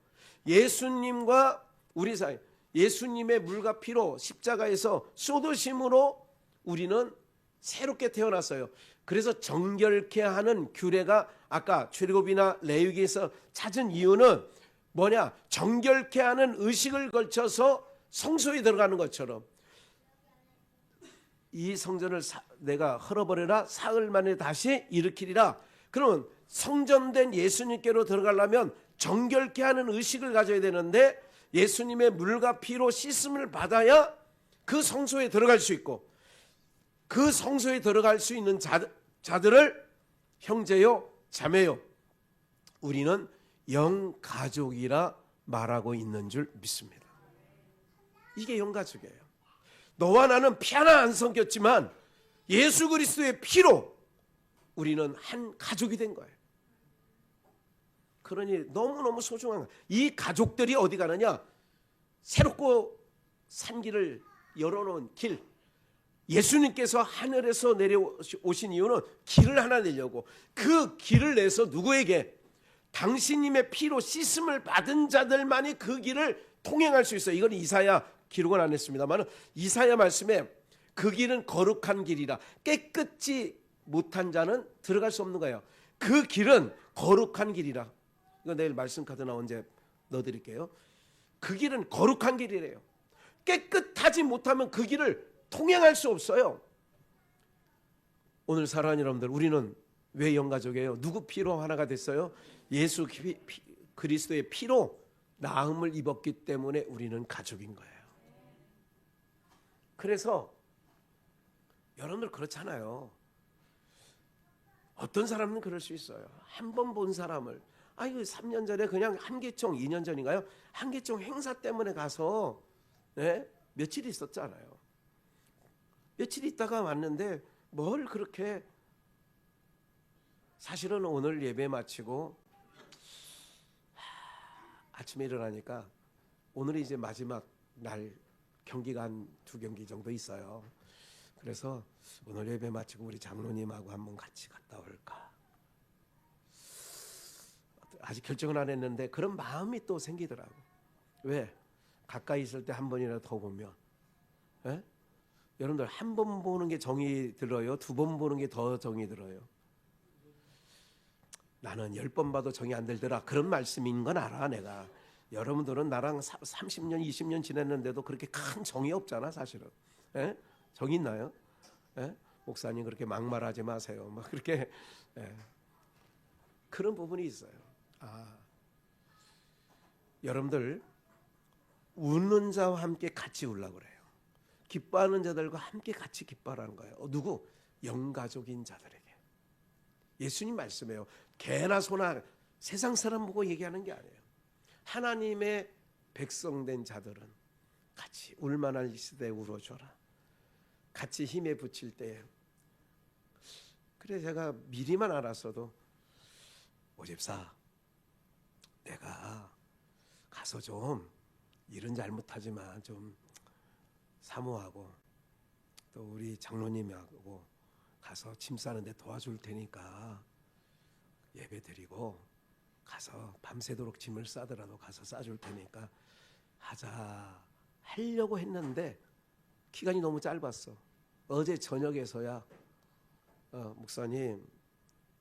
예수님과 우리 사이, 예수님의 물과 피로 십자가에서 쏟으심으로 우리는 새롭게 태어났어요. 그래서 정결케 하는 규례가 아까 출애굽이나 레위기에서 찾은 이유는 뭐냐? 정결케 하는 의식을 걸쳐서 성소에 들어가는 것처럼 이 성전을 내가 헐어버려라, 사흘 만에 다시 일으키리라. 그러면 성전된 예수님께로 들어가려면 정결케 하는 의식을 가져야 되는데 예수님의 물과 피로 씻음을 받아야 그 성소에 들어갈 수 있고, 그 성소에 들어갈 수 있는 자들을 형제요 자매요 우리는 영가족이라 말하고 있는 줄 믿습니다. 이게 영가족이에요. 너와 나는 피 하나 안 섞였지만 예수 그리스도의 피로 우리는 한 가족이 된 거예요. 그러니 너무너무 소중한 거예요. 이 가족들이 어디 가느냐? 새롭고 산 길을 열어놓은 길. 예수님께서 하늘에서 내려오신 이유는 길을 하나 내려고, 그 길을 내서 누구에게? 당신님의 피로 씻음을 받은 자들만이 그 길을 통행할 수 있어요. 이건 이사야 기록은 안 했습니다만 이사야 말씀에 그 길은 거룩한 길이라 깨끗이 못한 자는 들어갈 수 없는 거예요. 그 길은 거룩한 길이라. 이거 내일 말씀 카드나 언제 넣어드릴게요. 그 길은 거룩한 길이래요. 깨끗하지 못하면 그 길을 통행할 수 없어요. 오늘 사랑하는 여러분들, 우리는 왜 영가족이에요? 누구 피로 하나가 됐어요? 예수 그리스도의 피로 나음을 입었기 때문에 우리는 가족인 거예요. 그래서 여러분들 그렇잖아요. 어떤 사람은 그럴 수 있어요. 한 번 본 사람을, 아이고 3년 전에 그냥 한계총, 2년 전인가요? 한계총 행사 때문에 가서 며칠 있었잖아요. 며칠 있다가 왔는데 뭘 그렇게, 사실은 오늘 예배 마치고 아침에 일어나니까 오늘이 이제 마지막 날, 경기가 한 2경기 정도 있어요. 그래서 오늘 예배 마치고 우리 장로님하고 한번 같이 갔다 올까, 아직 결정은 안 했는데 그런 마음이 또 생기더라고. 왜? 가까이 있을 때 한 번이라도 더 보면 예? 여러분들 한 번 보는 게 정이 들어요? 두 번 보는 게 더 정이 들어요? 나는 10번 봐도 정이 안 들더라. 그런 말씀인 건 알아 내가. 여러분들은 나랑 30년 20년 지냈는데도 그렇게 큰 정이 없잖아 사실은. 예? 정이 있나요? 예? 목사님 그렇게 막말하지 마세요. 막 그렇게 예. 그런 부분이 있어요. 여러분들 웃는 자와 함께 같이 울라고 그래요. 기뻐하는 자들과 함께 같이 기뻐하라는 거예요. 누구? 영가족인 자들에게. 예수님 말씀이에요. 개나 소나 세상 사람 보고 얘기하는 게 아니에요. 하나님의 백성된 자들은 같이 울만한 이 시대에 울어줘라. 같이 힘에 부칠 때. 그래 제가 미리만 알았어도 오집사 내가 가서 좀 일은 잘못하지만 좀 사모하고 또 우리 장로님하고 가서 짐 싸는데 도와줄 테니까 예배 드리고 가서 밤새도록 짐을 싸더라도 가서 싸줄 테니까 하려고 했는데 기간이 너무 짧았어. 어제 저녁에서야 목사님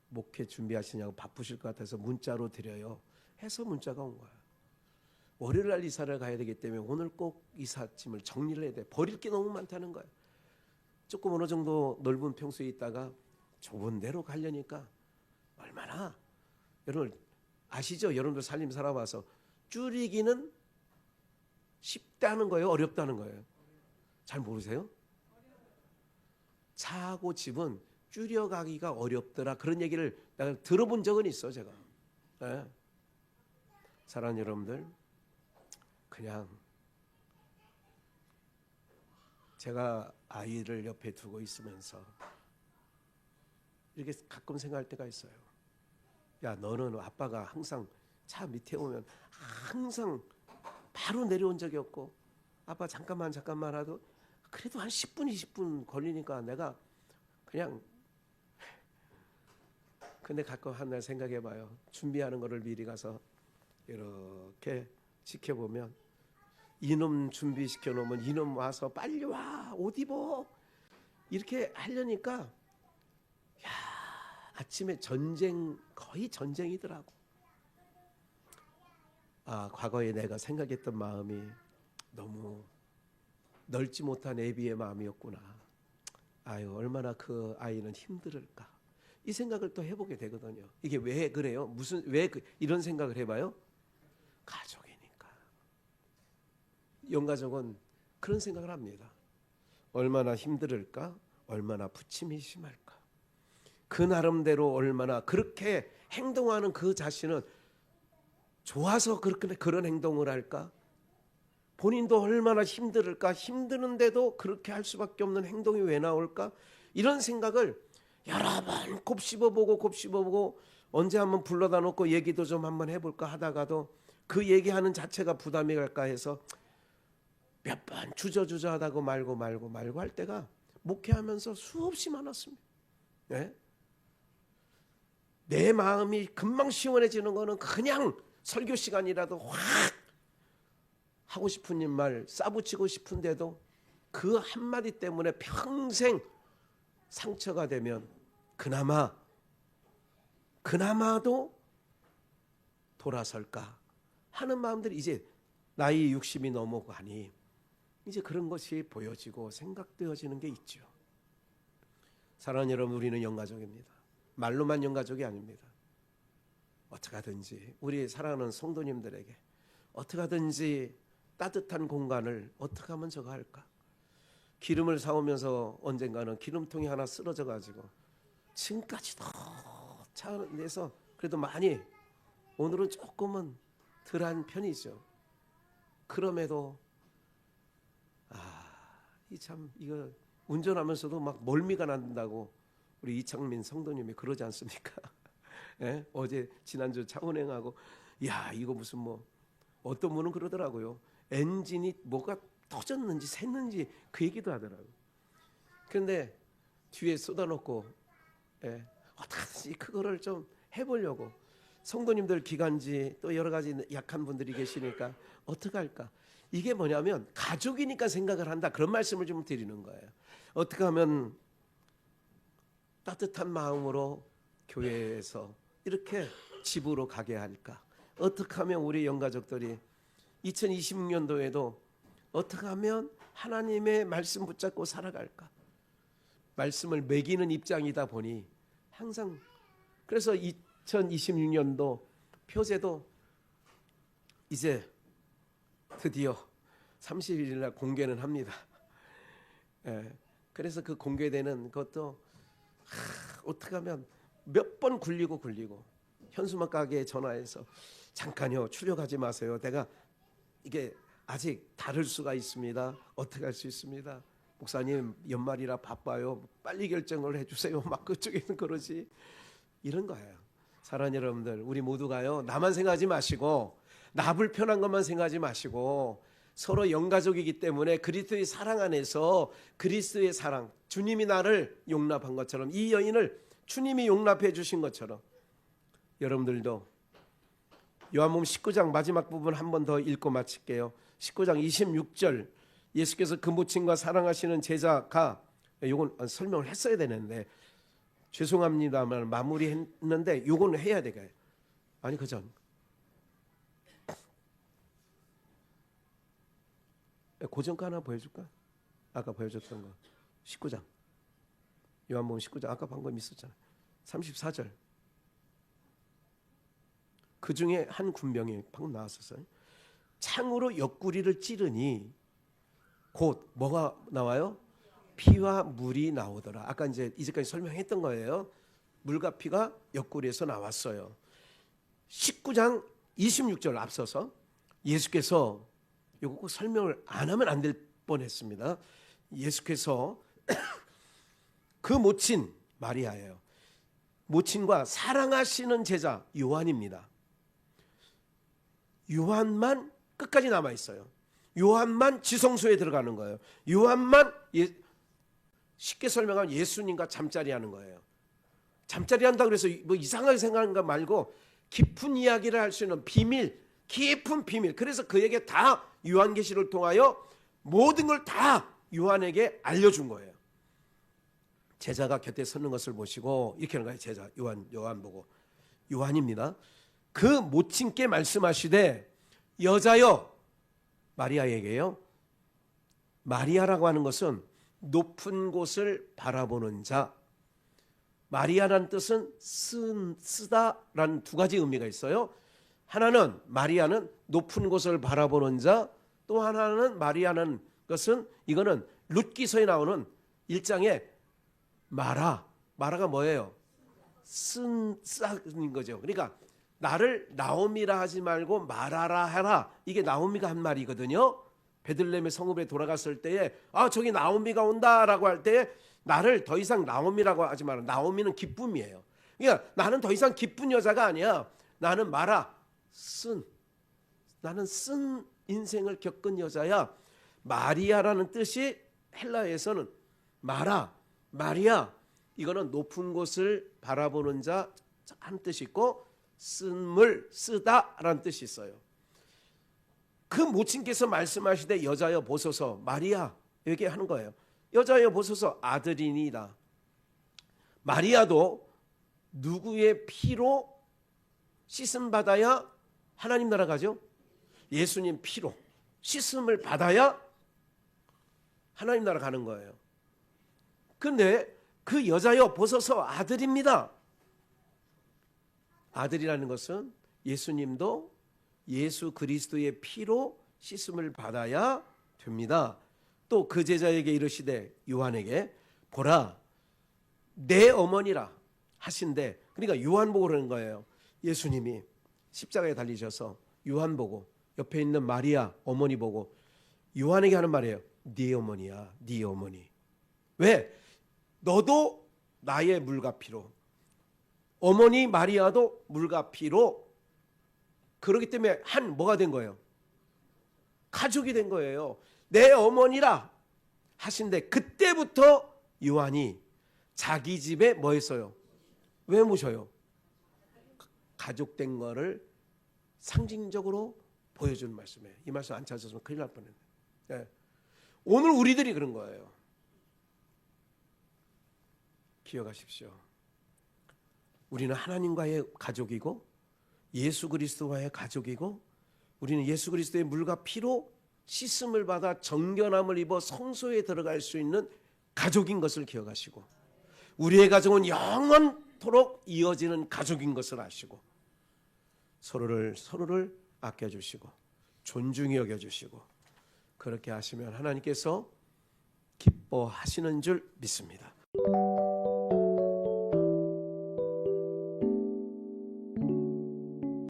목회 준비하시냐고 바쁘실 것 같아서 문자로 드려요 해서 문자가 온 거야. 월요일날 이사를 가야 되기 때문에 오늘 꼭 이삿짐을 정리를 해야 돼. 버릴 게 너무 많다는 거야. 조금 어느 정도 넓은 평수에 있다가 좁은 데로 가려니까 얼마나 여러분 아시죠? 여러분들 살림 살아봐서 줄이기는 쉽다는 거예요? 어렵다는 거예요? 잘 모르세요? 차하고 집은 줄여가기가 어렵더라. 그런 얘기를 내가 들어본 적은 있어 제가. 네. 사랑하는 여러분들 그냥 제가 아이를 옆에 두고 있으면서 이렇게 가끔 생각할 때가 있어요. 야 너는 아빠가 항상 차 밑에 오면 항상 바로 내려온 적이 없고 아빠 잠깐만 하도 그래도 한 10분 20분 걸리니까 내가 그냥 근데 가끔 한날 생각해봐요. 준비하는 거를 미리 가서 이렇게 지켜보면 이놈 준비시켜 놓으면 이놈 와서 빨리 와 옷 입어 이렇게 하려니까 야 아침에 거의 전쟁이더라고. 과거에 내가 생각했던 마음이 너무 넓지 못한 애비의 마음이었구나. 아유 얼마나 그 아이는 힘들을까 이 생각을 또 해보게 되거든요. 이게 왜 그래요? 왜 이런 생각을 해봐요? 가족이니까. 영가족은 그런 생각을 합니다. 얼마나 힘들을까? 얼마나 부침이 심할까? 그 나름대로 얼마나 그렇게 행동하는 그 자신은 좋아서 그런 행동을 할까? 본인도 얼마나 힘들을까? 힘드는데도 그렇게 할 수밖에 없는 행동이 왜 나올까? 이런 생각을 여러 번 곱씹어보고 언제 한번 불러다 놓고 얘기도 좀 한번 해볼까 하다가도 그 얘기하는 자체가 부담이 갈까 해서 몇 번 주저주저 하다고 말고 할 때가 목회하면서 수없이 많았습니다. 네? 내 마음이 금방 시원해지는 거는 그냥 설교 시간이라도 확 하고 싶은 말 싸붙이고 싶은데도 그 한마디 때문에 평생 상처가 되면 그나마도 돌아설까 하는 마음들이 이제 나이 60이 넘어가니 이제 그런 것이 보여지고 생각되어지는 게 있죠. 사랑하는 여러분 우리는 영가족입니다. 말로만 영가족이 아닙니다. 어떻게 하든지 우리 사랑하는 성도님들에게 어떻게 하든지 따뜻한 공간을 어떻게 하면 저거 할까? 기름을 사오면서 언젠가는 기름통이 하나 쓰러져 가지고 지금까지도 차 내서 그래도 많이 오늘은 조금은 덜한 편이죠. 그럼에도 이거 운전하면서도 막 멀미가 난다고 우리 이창민 성도님이 그러지 않습니까? 예? 어제 지난주 차 운행하고 이거 무슨 어떤 분은 그러더라고요. 엔진이 뭐가 터졌는지 샜는지 그 얘기도 하더라고요. 그런데 뒤에 쏟아놓고 어떻게든지 그거를 좀 해보려고 성도님들 기간지 또 여러 가지 약한 분들이 계시니까 어떻게 할까? 이게 뭐냐면 가족이니까 생각을 한다, 그런 말씀을 좀 드리는 거예요. 어떻게 하면 따뜻한 마음으로 교회에서 이렇게 집으로 가게 할까? 어떻게 하면 우리 영가족들이 2026년도에도 어떻게 하면 하나님의 말씀 붙잡고 살아갈까? 말씀을 매기는 입장이다 보니 항상, 그래서 2026년도 표제도 이제 드디어 30일 날 공개는 합니다. 그래서 그 공개되는 것도 어떻게 하면 몇 번 굴리고 현수막 가게에 전화해서 잠깐요, 출력하지 마세요. 내가 이게 아직 다를 수가 있습니다. 어떻게 할 수 있습니다. 목사님 연말이라 바빠요. 빨리 결정을 해주세요. 막 그쪽에는 그러지. 이런 거예요. 사랑하는 여러분들, 우리 모두가요, 나만 생각하지 마시고, 나 불편한 것만 생각하지 마시고, 서로 영가족이기 때문에 그리스도의 사랑 안에서 그리스도의 사랑, 주님이 나를 용납한 것처럼, 이 여인을 주님이 용납해 주신 것처럼 여러분들도 요한복음 19장 마지막 부분 한 번 더 읽고 마칠게요. 19장 26절, 예수께서 그 모친과 사랑하시는 제자가, 이건 설명을 했어야 되는데 죄송합니다만 마무리했는데 이건 해야 되겠어요. 아니 그 전 고전 거 하나 보여줄까? 아까 보여줬던 거 19장, 요한복음 19장 아까 방금 있었잖아요. 34절, 그 중에 한 군병이 방금 나왔었어요. 창으로 옆구리를 찌르니 곧 뭐가 나와요? 피와 물이 나오더라. 아까 이제까지 설명했던 거예요. 물과 피가 옆구리에서 나왔어요. 19장 26절 앞서서 예수께서, 이거 꼭 설명을 안 하면 안 될 뻔했습니다. 예수께서 그 모친 마리아예요. 모친과 사랑하시는 제자 요한입니다. 요한만 끝까지 남아 있어요. 요한만 지성소에 들어가는 거예요. 요한만 쉽게 설명하면 예수님과 잠자리 하는 거예요. 잠자리 한다 그래서 뭐 이상하게 생각하는 거 말고 깊은 이야기를 할 수 있는 비밀, 깊은 비밀. 그래서 그에게 다 요한계시를 통하여 모든 걸 다 요한에게 알려준 거예요. 제자가 곁에 서는 것을 보시고 이렇게 하는 거예요. 제자 요한 보고, 요한입니다. 그 모친께 말씀하시되 여자여, 마리아에게요. 마리아라고 하는 것은 높은 곳을 바라보는 자. 마리아라는 뜻은 쓰다라는 두 가지 의미가 있어요. 하나는 마리아는 높은 곳을 바라보는 자, 또 하나는 마리아는 것은, 이거는 룻기서에 나오는 1장에 마라가 뭐예요? 쓴 거죠. 그러니까 나를 나오미라 하지 말고 마라라 하라. 이게 나오미가 한 말이거든요. 베들레헴의 성읍에 돌아갔을 때에 저기 나오미가 온다라고 할 때에 나를 더 이상 나오미라고 하지 마라. 나오미는 기쁨이에요. 그러니까 나는 더 이상 기쁜 여자가 아니야. 나는 나는 쓴 인생을 겪은 여자야. 마리아라는 뜻이 헬라에서는 마리아, 이거는 높은 곳을 바라보는 자 한 뜻이 있고, 쓰다라는 뜻이 있어요. 그 모친께서 말씀하시되 여자여 보소서, 마리아 얘기하는 거예요. 여자여 보소서, 아들이니이다. 마리아도 누구의 피로 씻음 받아야 하나님 나라 가죠? 예수님 피로 씻음을 받아야 하나님 나라 가는 거예요. 근데 그 여자여 보소서, 아들입니다. 아들이라는 것은 예수님도 예수 그리스도의 피로 씻음을 받아야 됩니다. 또 그 제자에게 이르시되, 요한에게 보라 내 어머니라 하신대. 그러니까 요한 보고 그러는 거예요. 예수님이 십자가에 달리셔서 요한 보고, 옆에 있는 마리아 어머니 보고 요한에게 하는 말이에요. 네 어머니야, 네 어머니. 왜? 너도 나의 물과 피로, 어머니 마리아도 물과 피로, 그렇기 때문에 뭐가 된 거예요? 가족이 된 거예요. 내 어머니라 하신데, 그때부터 요한이 자기 집에 뭐 했어요? 왜 모셔요? 가족된 거를 상징적으로 보여주는 말씀이에요. 이 말씀 안 찾았으면 큰일 날 뻔했네. 예. 오늘 우리들이 그런 거예요. 기억하십시오. 우리는 하나님과의 가족이고 예수 그리스도와의 가족이고 우리는 예수 그리스도의 물과 피로 씻음을 받아 정결함을 입어 성소에 들어갈 수 있는 가족인 것을 기억하시고 우리의 가정은 영원토록 이어지는 가족인 것을 아시고 서로를 아껴주시고 존중히 여겨주시고 그렇게 하시면 하나님께서 기뻐하시는 줄 믿습니다.